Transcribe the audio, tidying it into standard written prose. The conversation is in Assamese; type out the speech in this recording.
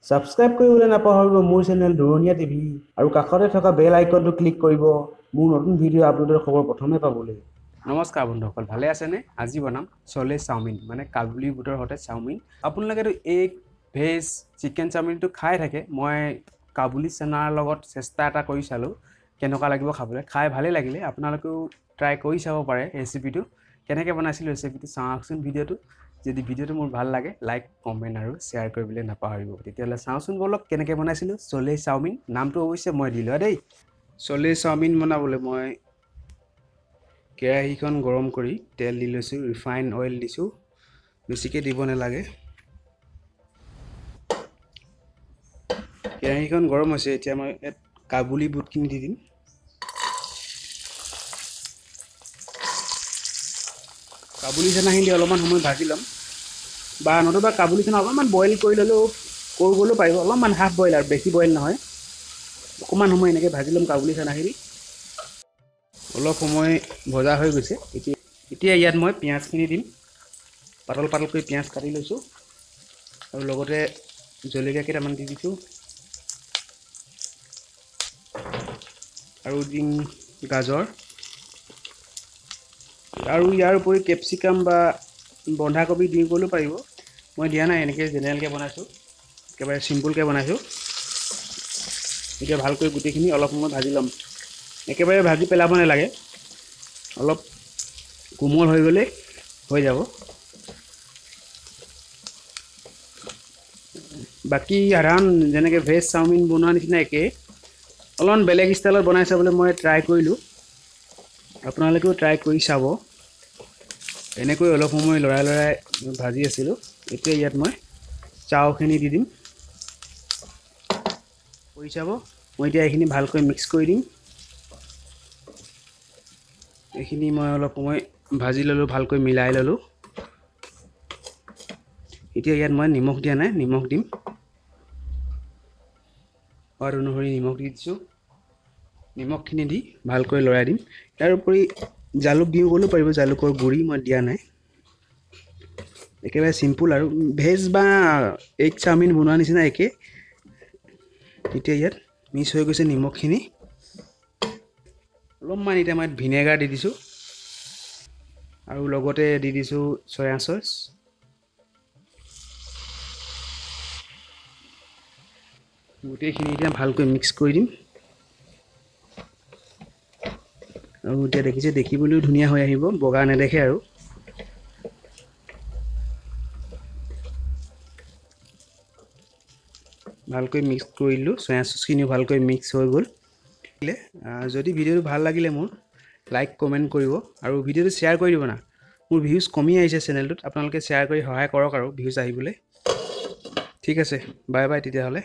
সাবস্ক্ৰাইব কৰিবলৈ নাপাহৰিব মোৰ চেনেল দুৰণীয়া টিভি আৰু কাষতে থকা বেল আইকনটো ক্লিক কৰিব মোৰ নতুন ভিডিঅ' আপলোডৰ খবৰ প্ৰথমে পাবলৈ। নমস্কাৰ বন্ধুসকল, ভালে আছেনে? আজি বনাম চলে চাওমিন মানে কাবুলী বুটৰ সৈতে চাওমিন। আপোনালোকেতো এগ ভেজ চিকেন চাওমিনটো খাই থাকে। মই কাবুলী চানাৰ লগত চেষ্টা এটা কৰি চালোঁ কেনেকুৱা লাগিব খাবলৈ। খাই ভালেই লাগিলে। আপোনালোকেও ট্ৰাই কৰি চাব পাৰে ৰেচিপিটো। কেনেকৈ বনাইছিলোঁ ৰেচিপিটো চাওকচোন ভিডিঅ'টো। যদি ভিডিঅ'টো মোৰ ভাল লাগে লাইক কমেণ্ট আৰু শ্বেয়াৰ কৰিবলৈ নাপাহৰিব। তেতিয়াহ'লে চাওঁচোন বলক কেনেকৈ বনাইছিলোঁ চলে চাওমিন। নামটো অৱশ্যে মই দিলোঁ দেই। চলে চাওমিন বনাবলৈ মই কেৰাহীখন গৰম কৰি তেল দি লৈছোঁ, ৰিফাইন অইল দিছোঁ, বেছিকৈ দিব নালাগে। কেৰাহীখন গৰম হৈছে, এতিয়া মই ইয়াত কাবুলী বুটখিনি দি দিম। কাবুলী চানাখিনি অলপমান সময় ভাজি ল'ম, বা নতুবা কাবুলী চানা অলপমান বইল কৰি গ'লেও পাৰিব। অলপমান হাফ বইল আৰু বেছি বইল নহয়। অকণমান সময় এনেকৈ ভাজি ল'ম কাবুলী চানাখিনি। অলপ সময় ভজা হৈ গৈছে। এতিয়া ইয়াত মই পিঁয়াজখিনি দিম। পাতল পাতলকৈ পিঁয়াজ কাটি লৈছোঁ আৰু লগতে জলকীয়া কেইটামান দি দিছোঁ আৰু দিম গাজৰ আৰু ইয়াৰ উপৰি কেপচিকাম বা বন্ধাকবি দি গ'লেও পাৰিব। মই দিয়া নাই, এনেকৈ জেনেৰেলকৈ বনাইছোঁ, একেবাৰে চিম্পুলকৈ বনাইছোঁ। এতিয়া ভালকৈ গোটেইখিনি অলপ সময় ভাজি ল'ম। একেবাৰে ভাজি পেলাব নালাগে, অলপ কোমল হৈ গ'লে হৈ যাব। বাকী সাধাৰণ যেনেকৈ ভেজ চাওমিন বনোৱা নিচিনা একেই, অলপমান বেলেগ ষ্টাইলত বনাই চাবলৈ মই ট্ৰাই কৰিলোঁ। আপোনালোকেও ট্ৰাই কৰি চাব। এনেকৈ অলপ সময় লৰাই ভাজি আছিলোঁ। এতিয়া ইয়াত মই চাওখিনি দি দিম। কৰি চাব। মই এতিয়া এইখিনি ভালকৈ মিক্স কৰি দিম। এইখিনি মই অলপ সময় ভাজি ল'লোঁ, ভালকৈ মিলাই ল'লোঁ। এতিয়া ইয়াত মই নিমখ দিয়া নাই, নিমখ দিম। সোৱাদ অনুসৰি নিমখ দি দিছোঁ। নিমখখিনি দি ভালকৈ লৰাই দিম। ইয়াৰ উপৰি জালুক দিও গ'লেও পাৰিব, জালুকৰ গুড়ি মই দিয়া নাই। একেবাৰে চিম্পুল আৰু ভেজ বা এগ চাওমিন বনোৱা নিচিনা একে। এতিয়া ইয়াত মিক্স হৈ গৈছে নিমখখিনি। অলপমান এতিয়া মই ভিনেগাৰ দি দিছোঁ আৰু লগতে দি দিছোঁ চয়া চচ। গোটেইখিনি এতিয়া ভালকৈ মিক্স কৰি দিম। আৰু এতিয়া দেখিবলৈও ধুনীয়া হৈ আহিব, বগা নেদেখে আৰু। ভালকৈ মিক্স কৰি দিলোঁ, চয়া চচখিনিও ভালকৈ মিক্স হৈ গ'ল। যদি ভিডিঅ'টো ভাল লাগিলে মোৰ লাইক কমেণ্ট কৰিব আৰু ভিডিঅ'টো শ্বেয়াৰ কৰি দিব না। মোৰ ভিউজ কমি আহিছে চেনেলটোত, আপোনালোকে শ্বেয়াৰ কৰি সহায় কৰক আৰু ভিউজ আহিবলৈ। ঠিক আছে, বাই বাই তেতিয়াহ'লে।